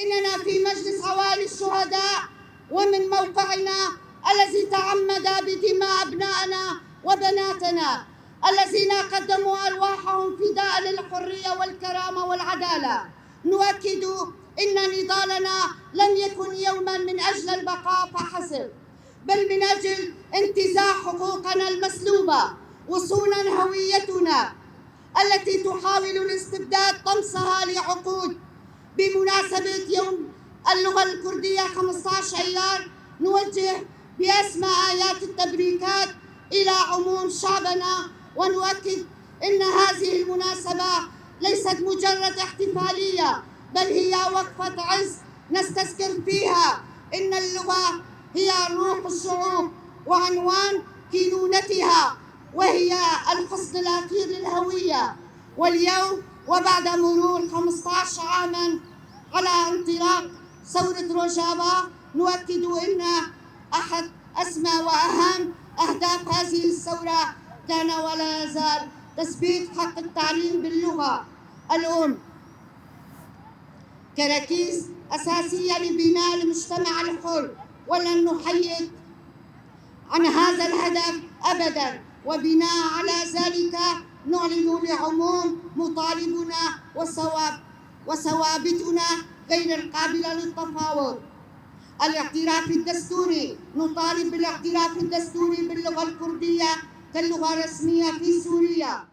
إننا في مجلس عوالي الشهداء، ومن موقعنا الذي تعمد بدماء أبنائنا وبناتنا الذين قدموا أرواحهم فداء للحرية والكرامة والعدالة، نؤكد إن نضالنا لم يكن يوما من أجل البقاء فحسب، بل من أجل انتزاع حقوقنا المسلوبة وصونا هويتنا التي تحاول الاستبداد طمسها لعقود. بمناسبة يوم اللغة الكردية 15 أيار نوجه بأسمى آيات التبريكات إلى عموم شعبنا، ونؤكد أن هذه المناسبة ليست مجرد احتفالية، بل هي وقفة عز نستذكر فيها أن اللغة هي روح الشعوب وعنوان كينونتها، وهي الحصن الأخير للهوية. واليوم وبعد مرور 15 عاماً على انطلاق ثورة روجافا، نؤكد أن أحد أسمى وأهم أهداف هذه الثورة كان ولا يزال تثبيت حق التعليم باللغة الأم كركيزة أساسية لبناء المجتمع الحر، ولن نحيد عن هذا الهدف أبداً، وبناء على ذلك نعلن لعموم مطالبنا وثوابتنا غير القابلة للتفاوض الاعتراف الدستوري. نطالب بالاعتراف الدستوري باللغة الكردية كاللغة الرسمية في سوريا.